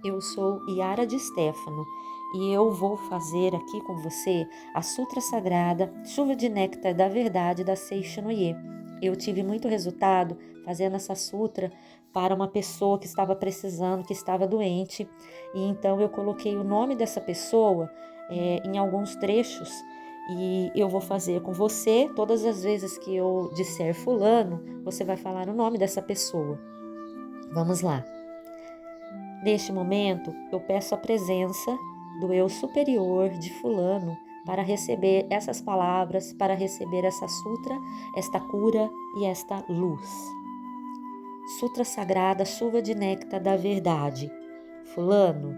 eu sou Yara de Stefano e eu vou fazer aqui com você a Sutra Sagrada Chuva de Néctar da Verdade da Seicho no Ye. Eu tive muito resultado fazendo essa sutra para uma pessoa que estava precisando, que estava doente, e então eu coloquei o nome dessa pessoa em alguns trechos e eu vou fazer com você. Todas as vezes que eu disser fulano, você vai falar o nome dessa pessoa. Vamos lá. Neste momento, eu peço a presença do eu superior de fulano para receber essas palavras, para receber essa sutra, esta cura e esta luz. Sutra Sagrada, Chuva de Néctar da Verdade. Fulano,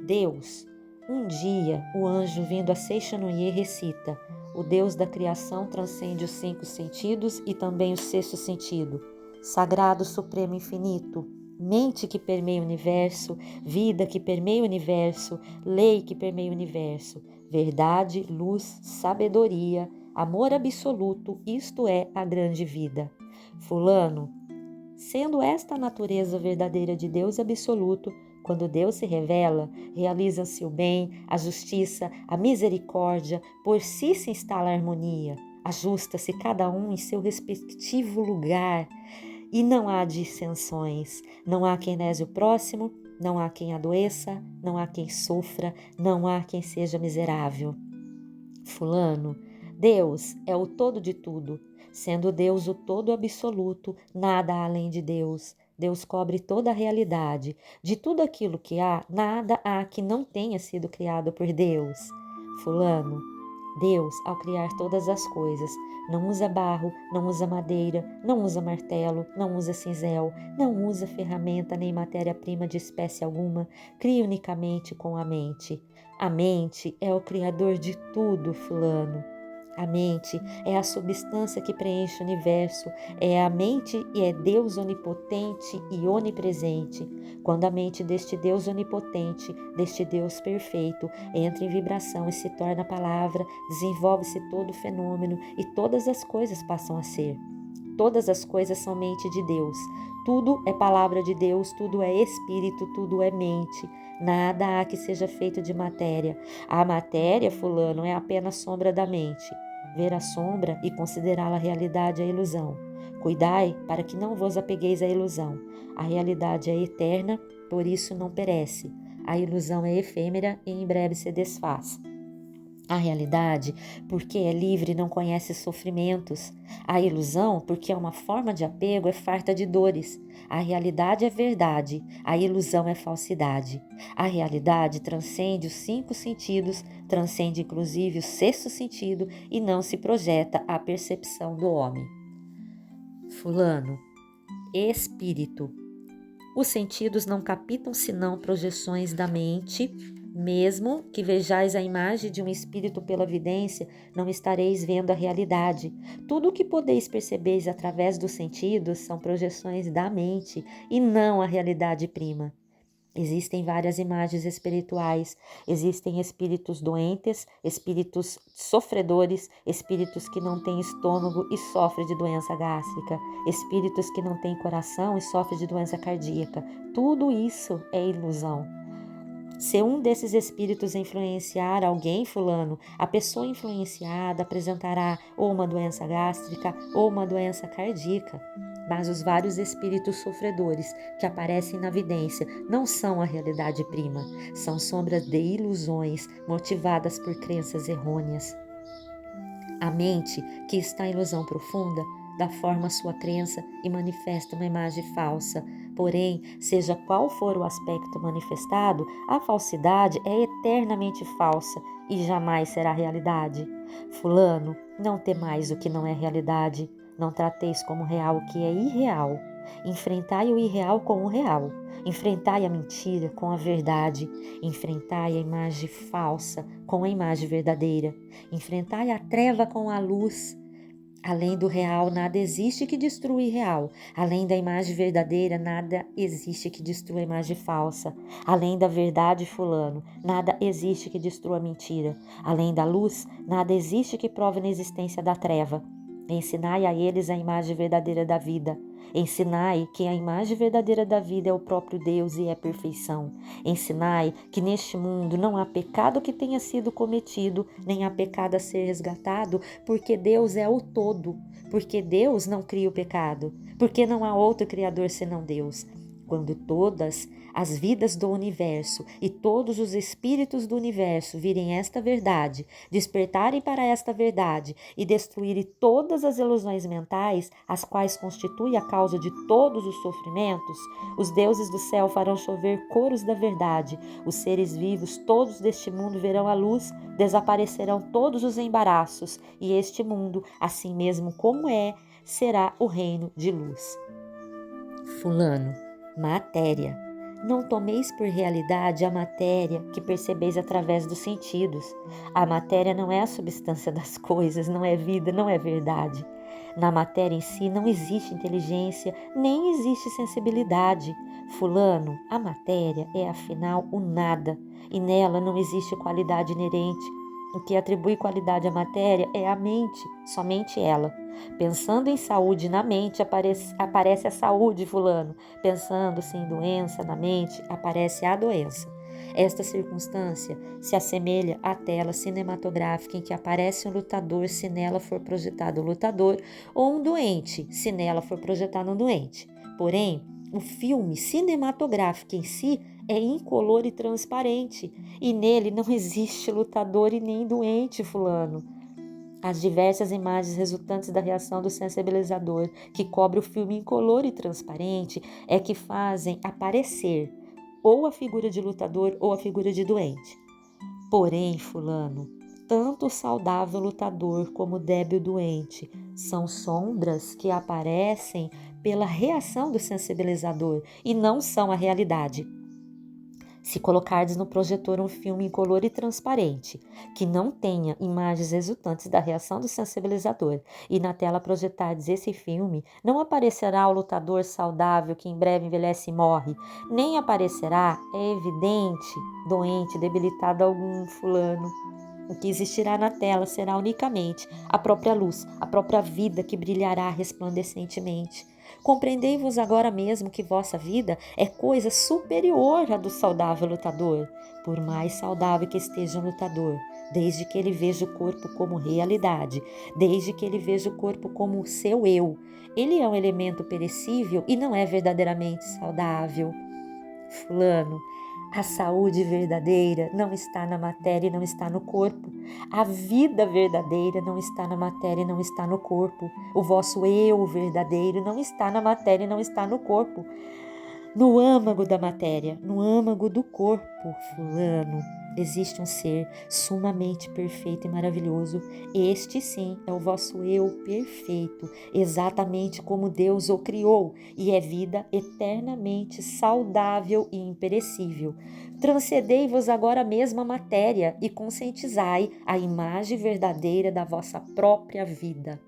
Deus, um dia o anjo vindo a Seicho no Ye recita: o Deus da criação transcende os 5 sentidos e também o 6º sentido. Sagrado, supremo, infinito, mente que permeia o universo, vida que permeia o universo, lei que permeia o universo, verdade, luz, sabedoria, amor absoluto, isto é a grande vida. Fulano, sendo esta a natureza verdadeira de Deus absoluto, quando Deus se revela, realiza-se o bem, a justiça, a misericórdia, por si se instala a harmonia, ajusta-se cada um em seu respectivo lugar e não há dissensões, não há quem lese o próximo, não há quem adoeça, não há quem sofra, não há quem seja miserável. Fulano, Deus é o todo de tudo. Sendo Deus o todo absoluto, nada há além de Deus. Deus cobre toda a realidade. De tudo aquilo que há, nada há que não tenha sido criado por Deus. Fulano, Deus, ao criar todas as coisas, não usa barro, não usa madeira, não usa martelo, não usa cinzel, não usa ferramenta nem matéria-prima de espécie alguma, cria unicamente com a mente. A mente é o criador de tudo, fulano. A mente é a substância que preenche o universo, é a mente e é Deus onipotente e onipresente. Quando a mente deste Deus onipotente, deste Deus perfeito, entra em vibração e se torna palavra, desenvolve-se todo o fenômeno e todas as coisas passam a ser. Todas as coisas são mente de Deus. Tudo é palavra de Deus, tudo é espírito, tudo é mente. Nada há que seja feito de matéria. A matéria, fulano, é apenas sombra da mente. Ver a sombra e considerá-la realidade é ilusão. Cuidai para que não vos apegueis à ilusão. A realidade é eterna, por isso não perece. A ilusão é efêmera e em breve se desfaz. A realidade, porque é livre, não conhece sofrimentos. A ilusão, porque é uma forma de apego, é farta de dores. A realidade é verdade, a ilusão é falsidade. A realidade transcende os 5 sentidos, transcende inclusive o 6º sentido e não se projeta à percepção do homem. Fulano, espírito. Os sentidos não captam senão projeções da mente. Mesmo que vejais a imagem de um espírito pela vidência, não estareis vendo a realidade. Tudo o que podeis perceber através dos sentidos são projeções da mente e não a realidade prima. Existem várias imagens espirituais, existem espíritos doentes, espíritos sofredores, espíritos que não têm estômago e sofrem de doença gástrica, espíritos que não têm coração e sofrem de doença cardíaca. Tudo isso é ilusão. Se um desses espíritos influenciar alguém, fulano, a pessoa influenciada apresentará ou uma doença gástrica ou uma doença cardíaca. Mas os vários espíritos sofredores que aparecem na vidência não são a realidade prima, são sombras de ilusões motivadas por crenças errôneas. A mente, que está em ilusão profunda, dá forma à sua crença e manifesta uma imagem falsa. Porém, seja qual for o aspecto manifestado, a falsidade é eternamente falsa e jamais será realidade. Fulano, não temais o que não é realidade. Não trateis como real o que é irreal. Enfrentai o irreal com o real. Enfrentai a mentira com a verdade. Enfrentai a imagem falsa com a imagem verdadeira. Enfrentai a treva com a luz. Além do real, nada existe que destrua o irreal. Além da imagem verdadeira, nada existe que destrua a imagem falsa. Além da verdade, fulano, nada existe que destrua a mentira. Além da luz, nada existe que prove a existência da treva. Ensinai a eles a imagem verdadeira da vida. Ensinai que a imagem verdadeira da vida é o próprio Deus e é perfeição. Ensinai que neste mundo não há pecado que tenha sido cometido, nem há pecado a ser resgatado, porque Deus é o todo, porque Deus não cria o pecado, porque não há outro Criador senão Deus. Quando todas as vidas do universo e todos os espíritos do universo virem esta verdade, despertarem para esta verdade e destruírem todas as ilusões mentais, as quais constituem a causa de todos os sofrimentos, os deuses do céu farão chover coros da verdade, os seres vivos todos deste mundo verão a luz, desaparecerão todos os embaraços, e este mundo, assim mesmo como é, será o reino de luz. Fulano, matéria. Não tomeis por realidade a matéria que percebeis através dos sentidos. A matéria não é a substância das coisas, não é vida, não é verdade. Na matéria em si não existe inteligência, nem existe sensibilidade. Fulano, a matéria é afinal o nada, e nela não existe qualidade inerente. O que atribui qualidade à matéria é a mente, somente ela. Pensando em saúde na mente, aparece a saúde, fulano. Pensando-se em doença na mente, aparece a doença. Esta circunstância se assemelha à tela cinematográfica em que aparece um lutador se nela for projetado o lutador, ou um doente se nela for projetado um doente. Porém, o filme cinematográfico em si é incolor e transparente, e nele não existe lutador e nem doente, fulano. As diversas imagens resultantes da reação do sensibilizador, que cobre o filme incolor e transparente, é que fazem aparecer ou a figura de lutador ou a figura de doente. Porém, fulano, tanto o saudável lutador como o débil doente são sombras que aparecem pela reação do sensibilizador e não são a realidade. Se colocardes no projetor um filme incolor e transparente, que não tenha imagens resultantes da reação do sensibilizador, e na tela projetardes esse filme, não aparecerá o lutador saudável que em breve envelhece e morre, nem aparecerá, é evidente, doente, debilitado algum fulano. O que existirá na tela será unicamente a própria luz, a própria vida que brilhará resplandecentemente. Compreendei-vos agora mesmo que vossa vida é coisa superior à do saudável lutador, por mais saudável que esteja um lutador, desde que ele veja o corpo como realidade, desde que ele veja o corpo como o seu eu. Ele é um elemento perecível e não é verdadeiramente saudável. Fulano, a saúde verdadeira não está na matéria e não está no corpo. A vida verdadeira não está na matéria e não está no corpo. O vosso eu verdadeiro não está na matéria e não está no corpo. No âmago da matéria, no âmago do corpo, fulano, existe um ser sumamente perfeito e maravilhoso. Este sim é o vosso eu perfeito, exatamente como Deus o criou, e é vida eternamente saudável e imperecível. Transcendei-vos agora mesmo a matéria e conscientizai a imagem verdadeira da vossa própria vida.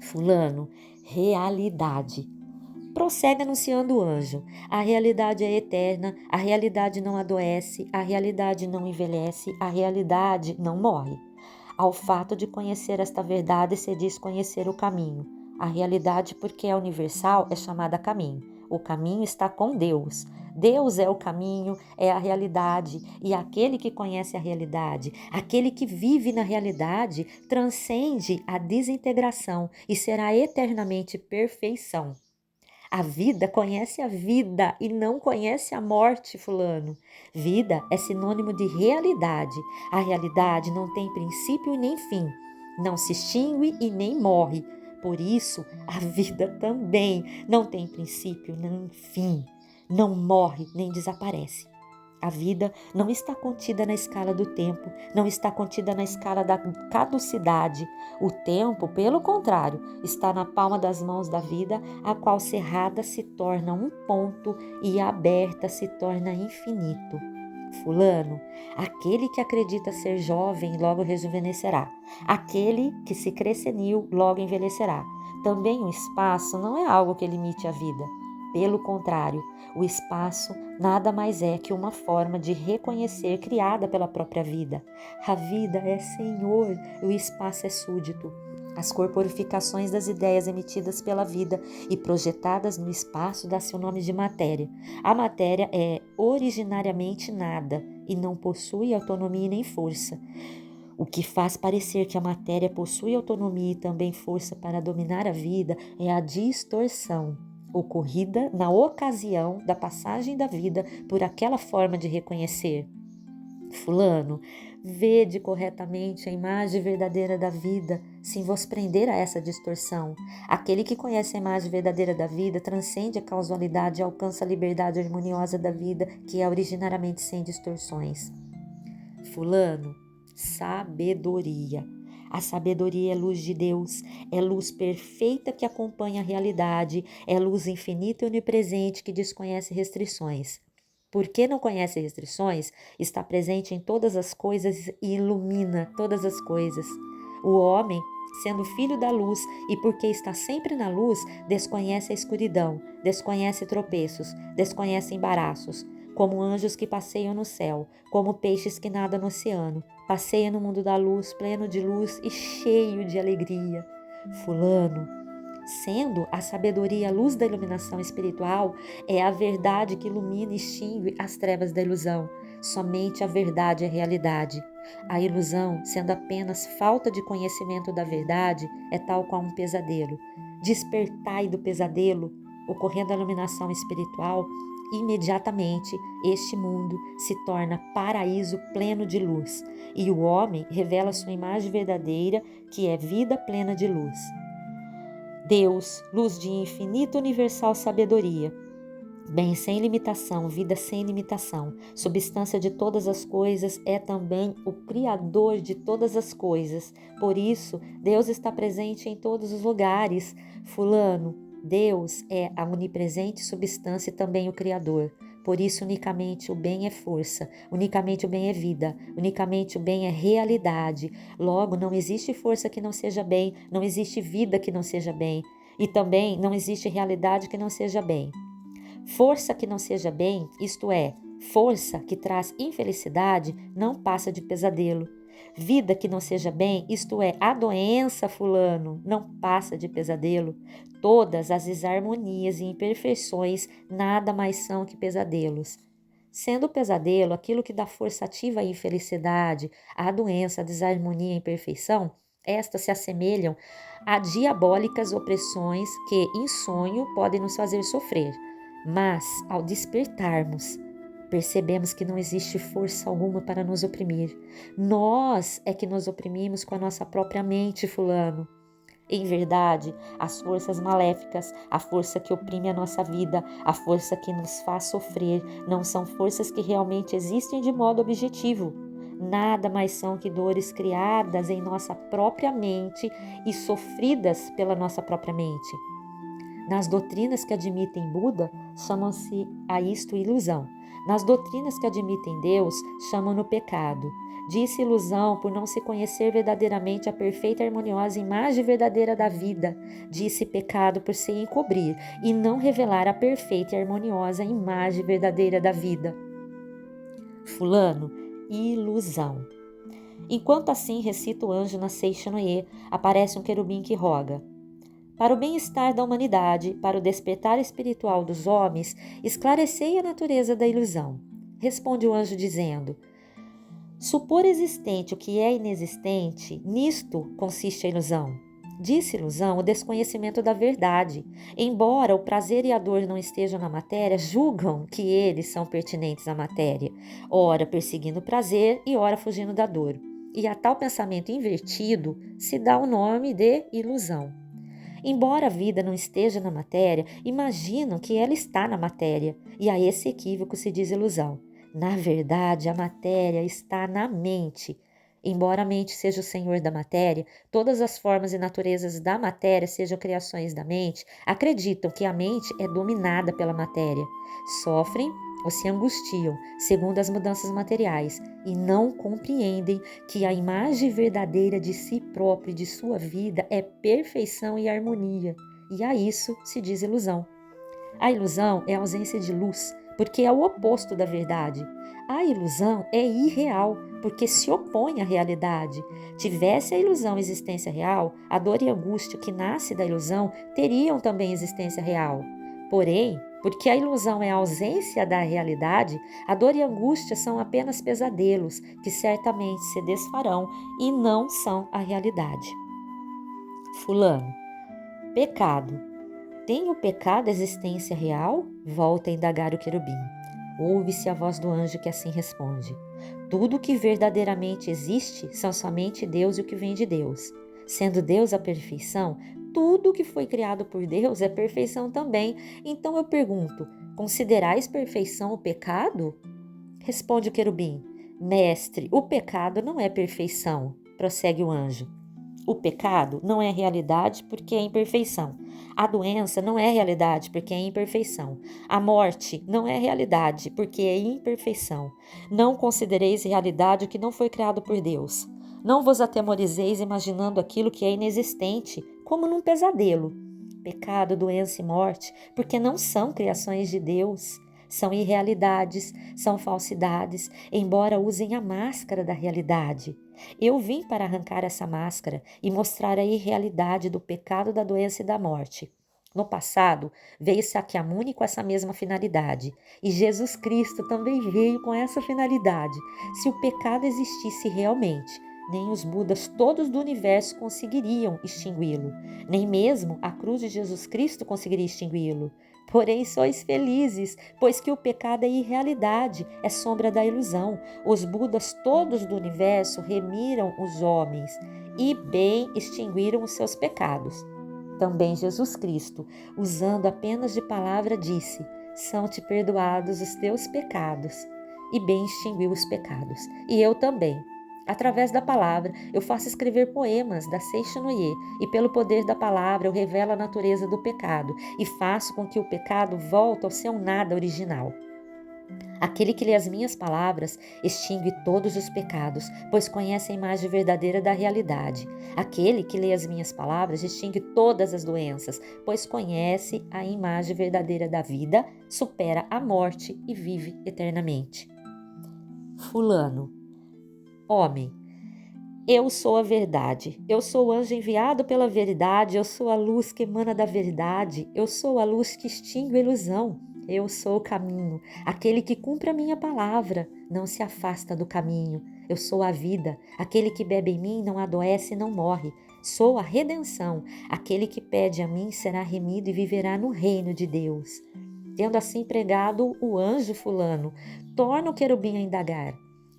Fulano, realidade. Prossegue anunciando o anjo. A realidade é eterna, a realidade não adoece, a realidade não envelhece, a realidade não morre. Ao fato de conhecer esta verdade se diz conhecer o caminho. A realidade, porque é universal, é chamada caminho. O caminho está com Deus. Deus é o caminho, é a realidade, e aquele que conhece a realidade, aquele que vive na realidade, transcende a desintegração e será eternamente perfeição. A vida conhece a vida e não conhece a morte, fulano. Vida é sinônimo de realidade. A realidade não tem princípio e nem fim. Não se extingue e nem morre. Por isso, a vida também não tem princípio nem fim. Não morre nem desaparece. A vida não está contida na escala do tempo, não está contida na escala da caducidade. O tempo, pelo contrário, está na palma das mãos da vida, a qual cerrada se torna um ponto e aberta se torna infinito. Fulano, aquele que acredita ser jovem logo rejuvenescerá. Aquele que se crê senil logo envelhecerá. Também o espaço não é algo que limite a vida. Pelo contrário, o espaço nada mais é que uma forma de reconhecer criada pela própria vida. A vida é senhor e o espaço é súdito. As corporificações das ideias emitidas pela vida e projetadas no espaço dá-se o nome de matéria. A matéria é originariamente nada e não possui autonomia nem força. O que faz parecer que a matéria possui autonomia e também força para dominar a vida é a distorção ocorrida na ocasião da passagem da vida por aquela forma de reconhecer. Fulano, vede corretamente a imagem verdadeira da vida, sem vos prender a essa distorção. Aquele que conhece a imagem verdadeira da vida transcende a causalidade e alcança a liberdade harmoniosa da vida, que é originariamente sem distorções. Fulano, sabedoria. A sabedoria é luz de Deus, é luz perfeita que acompanha a realidade, é luz infinita e onipresente que desconhece restrições. Porque não conhece restrições, está presente em todas as coisas e ilumina todas as coisas. O homem, sendo filho da luz e porque está sempre na luz, desconhece a escuridão, desconhece tropeços, desconhece embaraços, como anjos que passeiam no céu, como peixes que nadam no oceano, passeia no mundo da luz, pleno de luz e cheio de alegria. Fulano, sendo a sabedoria a luz da iluminação espiritual, é a verdade que ilumina e extingue as trevas da ilusão. Somente a verdade é realidade. A ilusão, sendo apenas falta de conhecimento da verdade, é tal qual um pesadelo. Despertai do pesadelo, ocorrendo a iluminação espiritual, imediatamente este mundo se torna paraíso pleno de luz, e o homem revela sua imagem verdadeira, que é vida plena de luz. Deus, luz de infinita universal sabedoria, bem sem limitação, vida sem limitação, substância de todas as coisas, é também o Criador de todas as coisas. Por isso, Deus está presente em todos os lugares. Fulano, Deus é a onipresente substância e também o Criador. Por isso, unicamente o bem é força, unicamente o bem é vida, unicamente o bem é realidade. Logo, não existe força que não seja bem, não existe vida que não seja bem, e também não existe realidade que não seja bem. Força que não seja bem, isto é, força que traz infelicidade, não passa de pesadelo. Vida que não seja bem, isto é, a doença, fulano, não passa de pesadelo. Todas as desarmonias e imperfeições nada mais são que pesadelos. Sendo o pesadelo aquilo que dá força ativa à infelicidade, à doença, à desarmonia e imperfeição, estas se assemelham a diabólicas opressões que, em sonho, podem nos fazer sofrer. Mas, ao despertarmos, percebemos que não existe força alguma para nos oprimir. Nós é que nos oprimimos com a nossa própria mente, fulano. Em verdade, as forças maléficas, a força que oprime a nossa vida, a força que nos faz sofrer, não são forças que realmente existem de modo objetivo. Nada mais são que dores criadas em nossa própria mente e sofridas pela nossa própria mente. Nas doutrinas que admitem Buda, chamam-se a isto ilusão. Nas doutrinas que admitem Deus, chamam-no pecado. Disse ilusão por não se conhecer verdadeiramente a perfeita e harmoniosa imagem verdadeira da vida. Disse pecado por se encobrir e não revelar a perfeita e harmoniosa imagem verdadeira da vida. Fulano, ilusão. Enquanto assim recita o anjo na Seishanoye, aparece um querubim que roga: para o bem-estar da humanidade, para o despertar espiritual dos homens, esclarecei a natureza da ilusão. Responde o anjo dizendo: supor existente o que é inexistente, nisto consiste a ilusão. Disse ilusão o desconhecimento da verdade. Embora o prazer e a dor não estejam na matéria, julgam que eles são pertinentes à matéria, ora perseguindo o prazer e ora fugindo da dor. E a tal pensamento invertido se dá o nome de ilusão. Embora a vida não esteja na matéria, imaginam que ela está na matéria, e a esse equívoco se diz ilusão. Na verdade, a matéria está na mente. Embora a mente seja o senhor da matéria, todas as formas e naturezas da matéria sejam criações da mente, acreditam que a mente é dominada pela matéria. Sofrem ou se angustiam, segundo as mudanças materiais, e não compreendem que a imagem verdadeira de si próprio e de sua vida é perfeição e harmonia, e a isso se diz ilusão. A ilusão é a ausência de luz, porque é o oposto da verdade. A ilusão é irreal, porque se opõe à realidade. Tivesse a ilusão existência real, a dor e a angústia que nasce da ilusão teriam também existência real. Porém, porque a ilusão é a ausência da realidade, a dor e a angústia são apenas pesadelos que certamente se desfarão e não são a realidade. Fulano, pecado. Tem o pecado existência real? Volta a indagar o querubim. Ouve-se a voz do anjo que assim responde: tudo o que verdadeiramente existe são somente Deus e o que vem de Deus. Sendo Deus a perfeição, tudo o que foi criado por Deus é perfeição também. Então eu pergunto: considerais perfeição o pecado? Responde o querubim: mestre, o pecado não é perfeição. Prossegue o anjo: o pecado não é realidade porque é imperfeição. A doença não é realidade porque é imperfeição. A morte não é realidade porque é imperfeição. Não considereis realidade o que não foi criado por Deus. Não vos atemorizeis imaginando aquilo que é inexistente, como num pesadelo. Pecado, doença e morte, porque não são criações de Deus. São irrealidades, são falsidades, embora usem a máscara da realidade. Eu vim para arrancar essa máscara e mostrar a irrealidade do pecado, da doença e da morte. No passado, veio Sakyamuni com essa mesma finalidade, e Jesus Cristo também veio com essa finalidade. Se o pecado existisse realmente, nem os Budas todos do universo conseguiriam extingui-lo, nem mesmo a cruz de Jesus Cristo conseguiria extingui-lo. Porém, sois felizes, pois que o pecado é irrealidade, é sombra da ilusão. Os Budas todos do universo remiram os homens e bem extinguiram os seus pecados. Também Jesus Cristo, usando apenas de palavra, disse: são-te perdoados os teus pecados, e bem extinguiu os pecados. E eu também. Através da palavra, eu faço escrever poemas da Seishono-ye, e pelo poder da palavra eu revelo a natureza do pecado e faço com que o pecado volte ao seu nada original. Aquele que lê as minhas palavras extingue todos os pecados, pois conhece a imagem verdadeira da realidade. Aquele que lê as minhas palavras extingue todas as doenças, pois conhece a imagem verdadeira da vida, supera a morte e vive eternamente. Fulano, homem, eu sou a verdade, eu sou o anjo enviado pela verdade, eu sou a luz que emana da verdade, eu sou a luz que extingue a ilusão, eu sou o caminho, aquele que cumpre a minha palavra, não se afasta do caminho, eu sou a vida, aquele que bebe em mim não adoece e não morre, sou a redenção, aquele que pede a mim será remido e viverá no reino de Deus. Tendo assim pregado o anjo fulano, torna o querubim a indagar: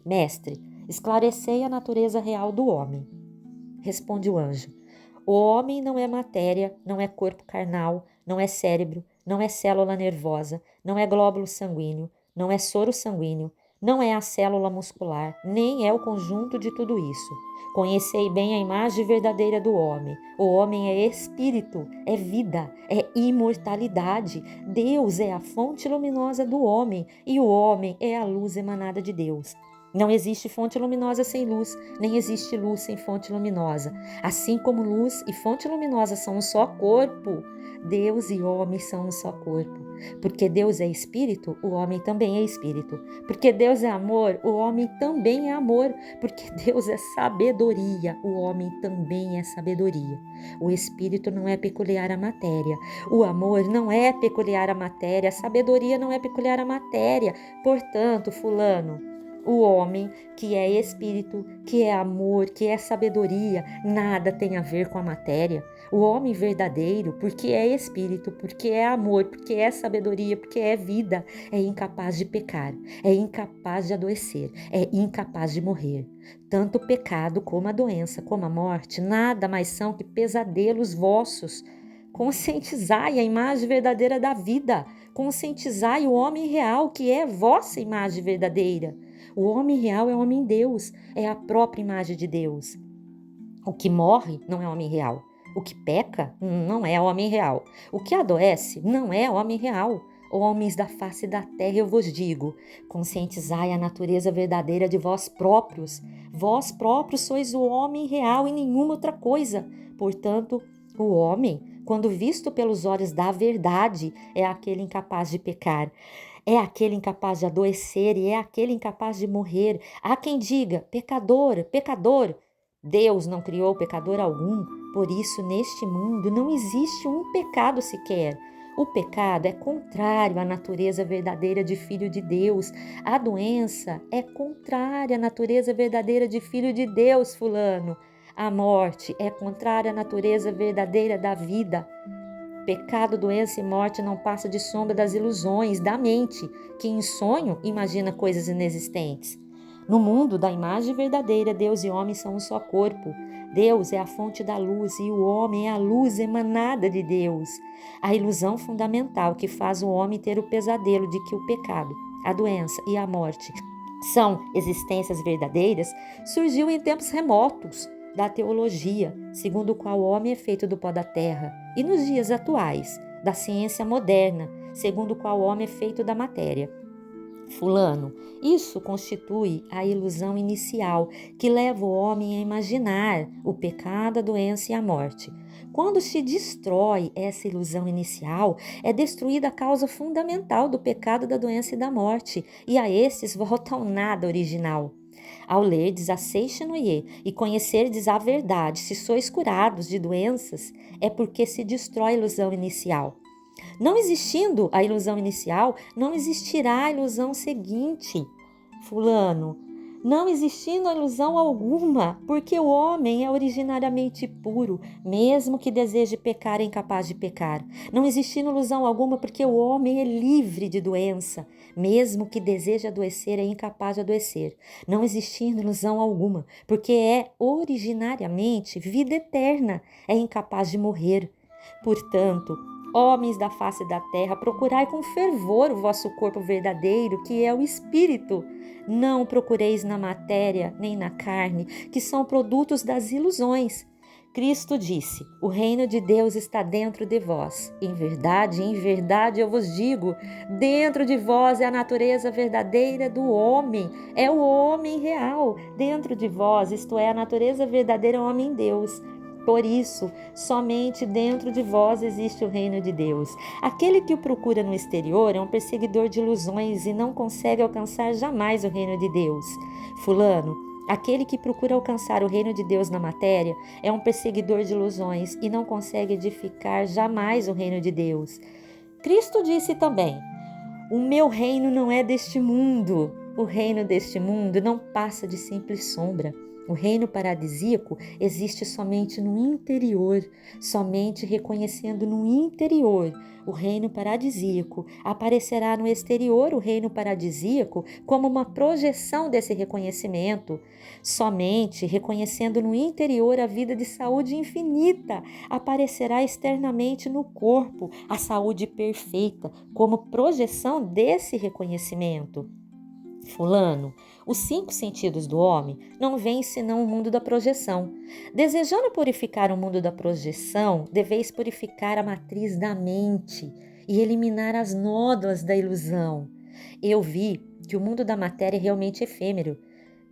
mestre, esclarecei a natureza real do homem. Responde o anjo: o homem não é matéria, não é corpo carnal, não é cérebro, não é célula nervosa, não é glóbulo sanguíneo, não é soro sanguíneo, não é a célula muscular, nem é o conjunto de tudo isso. Conhecei bem a imagem verdadeira do homem. O homem é espírito, é vida, é imortalidade. Deus é a fonte luminosa do homem e o homem é a luz emanada de Deus. Não existe fonte luminosa sem luz, nem existe luz sem fonte luminosa. Assim como luz e fonte luminosa são um só corpo, Deus e homem são um só corpo. Porque Deus é espírito, o homem também é espírito. Porque Deus é amor, o homem também é amor. Porque Deus é sabedoria, o homem também é sabedoria. O espírito não é peculiar à matéria. O amor não é peculiar à matéria. A sabedoria não é peculiar à matéria. Portanto, fulano, o homem que é espírito, que é amor, que é sabedoria, nada tem a ver com a matéria. O homem verdadeiro, porque é espírito, porque é amor, porque é sabedoria, porque é vida, é incapaz de pecar, é incapaz de adoecer, é incapaz de morrer. Tanto o pecado como a doença, como a morte, nada mais são que pesadelos vossos. Conscientizai a imagem verdadeira da vida, conscientizai o homem real, que é vossa imagem verdadeira. O homem real é o homem Deus, é a própria imagem de Deus. O que morre não é homem real. O que peca não é homem real. O que adoece não é homem real. Homens da face da terra, eu vos digo, conscientizai a natureza verdadeira de vós próprios. Vós próprios sois o homem real e nenhuma outra coisa. Portanto, o homem, quando visto pelos olhos da verdade, é aquele incapaz de pecar. é aquele incapaz de adoecer e é aquele incapaz de morrer. Há quem diga, pecador, pecador. Deus não criou pecador algum, por isso neste mundo não existe um pecado sequer. O pecado é contrário à natureza verdadeira de filho de Deus. A doença é contrária à natureza verdadeira de filho de Deus, fulano. A morte é contrária à natureza verdadeira da vida. Pecado, doença e morte não passa de sombra das ilusões da mente, que em sonho imagina coisas inexistentes. No mundo da imagem verdadeira, Deus e homem são um só corpo. Deus é a fonte da luz e o homem é a luz emanada de Deus. A ilusão fundamental que faz o homem ter o pesadelo de que o pecado, a doença e a morte são existências verdadeiras surgiu em tempos remotos da teologia, segundo o qual o homem é feito do pó da terra, e nos dias atuais, da ciência moderna, segundo o qual o homem é feito da matéria. Fulano, isso constitui a ilusão inicial que leva o homem a imaginar o pecado, a doença e a morte. Quando se destrói essa ilusão inicial, é destruída a causa fundamental do pecado, da doença e da morte, e a estes volta ao nada original. Ao lerdes a Seixinoye e conhecerdes a verdade, se sois curados de doenças, é porque se destrói a ilusão inicial. Não existindo a ilusão inicial, não existirá a ilusão seguinte. Fulano, não existindo a ilusão alguma, porque o homem é originariamente puro, mesmo que deseje pecar, é incapaz de pecar. Não existindo ilusão alguma, porque o homem é livre de doença, mesmo que deseje adoecer, é incapaz de adoecer. Não existindo ilusão alguma, porque é originariamente vida eterna, é incapaz de morrer. Portanto, homens da face da terra, procurai com fervor o vosso corpo verdadeiro, que é o Espírito. Não procureis na matéria nem na carne, que são produtos das ilusões. Cristo disse, o reino de Deus está dentro de vós. Em verdade eu vos digo, dentro de vós é a natureza verdadeira do homem, é o homem real. Dentro de vós, isto é, a natureza verdadeira é o homem Deus. Por isso, somente dentro de vós existe o reino de Deus. Aquele que o procura no exterior é um perseguidor de ilusões e não consegue alcançar jamais o reino de Deus. Fulano, aquele que procura alcançar o reino de Deus na matéria é um perseguidor de ilusões e não consegue edificar jamais o reino de Deus. Cristo disse também, o meu reino não é deste mundo. O reino deste mundo não passa de simples sombra. O reino paradisíaco existe somente no interior, somente reconhecendo no interior o reino paradisíaco. Aparecerá no exterior o reino paradisíaco como uma projeção desse reconhecimento. Somente reconhecendo no interior a vida de saúde infinita, aparecerá externamente no corpo a saúde perfeita, como projeção desse reconhecimento. Fulano, os 5 sentidos do homem não vêm senão o mundo da projeção. Desejando purificar o mundo da projeção, deveis purificar a matriz da mente e eliminar as nódoas da ilusão. Eu vi que o mundo da matéria é realmente efêmero.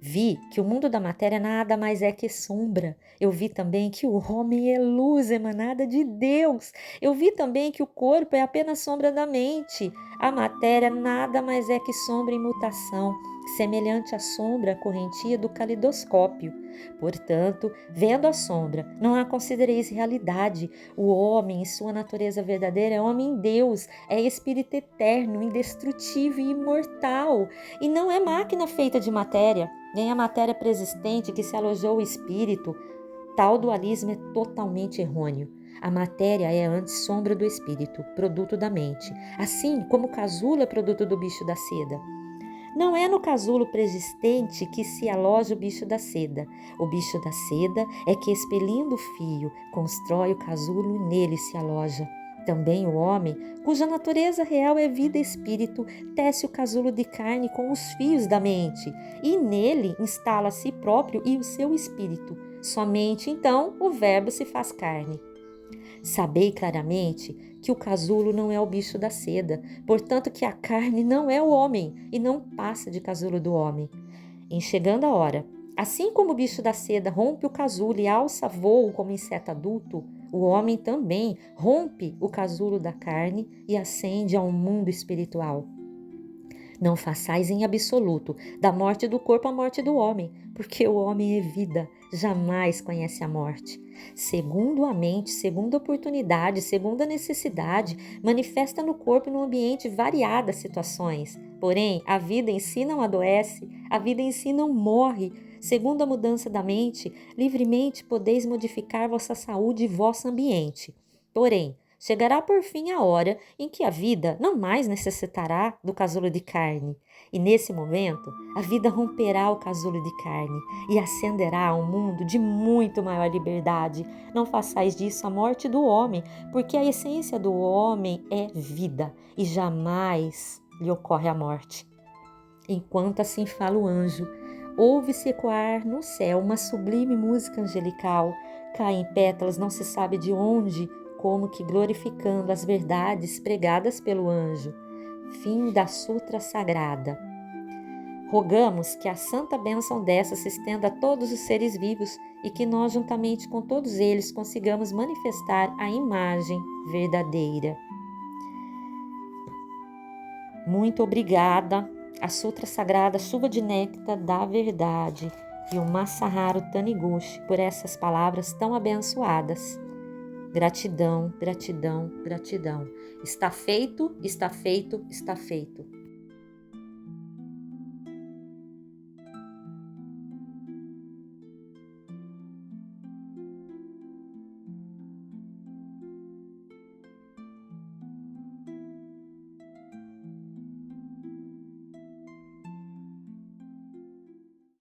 Vi que o mundo da matéria nada mais é que sombra. Eu vi também que o homem é luz emanada de Deus. Eu vi também que o corpo é apenas sombra da mente. A matéria nada mais é que sombra em mutação, semelhante à sombra correntia do calidoscópio. Portanto, vendo a sombra, não a considereis realidade. O homem, em sua natureza verdadeira, é homem-deus, é espírito eterno, indestrutível e imortal, e não é máquina feita de matéria, nem a matéria preexistente que se alojou o espírito. Tal dualismo é totalmente errôneo. A matéria é antes sombra do espírito, produto da mente, assim como o casulo é produto do bicho da seda. Não é no casulo preexistente que se aloja o bicho da seda. O bicho da seda é que, expelindo o fio, constrói o casulo e nele se aloja. Também o homem, cuja natureza real é vida e espírito, tece o casulo de carne com os fios da mente, e nele instala a si próprio e o seu espírito. Somente então o verbo se faz carne. Sabei claramente que o casulo não é o bicho da seda, portanto que a carne não é o homem e não passa de casulo do homem. Em chegando a hora, assim como o bicho da seda rompe o casulo e alça voo como inseto adulto, o homem também rompe o casulo da carne e ascende a um mundo espiritual. Não façais em absoluto da morte do corpo a morte do homem, porque o homem é vida, jamais conhece a morte. Segundo a mente, segundo a oportunidade, segundo a necessidade, manifesta no corpo e no ambiente variadas situações. Porém, a vida em si não adoece, a vida em si não morre. Segundo a mudança da mente, livremente podeis modificar vossa saúde e vosso ambiente. Porém, chegará por fim a hora em que a vida não mais necessitará do casulo de carne. E nesse momento, a vida romperá o casulo de carne e ascenderá a um mundo de muito maior liberdade. Não façais disso a morte do homem, porque a essência do homem é vida e jamais lhe ocorre a morte. Enquanto assim fala o anjo, ouve-se ecoar no céu uma sublime música angelical. Cai em pétalas, não se sabe de onde, como que glorificando as verdades pregadas pelo anjo. Fim da Sutra Sagrada. Rogamos que a santa bênção dessa se estenda a todos os seres vivos e que nós, juntamente com todos eles, consigamos manifestar a imagem verdadeira. Muito obrigada, a Sutra Sagrada Chuva de Néctar da Verdade e o Masaharu Taniguchi por essas palavras tão abençoadas. Gratidão, gratidão, gratidão. Está feito, está feito, está feito.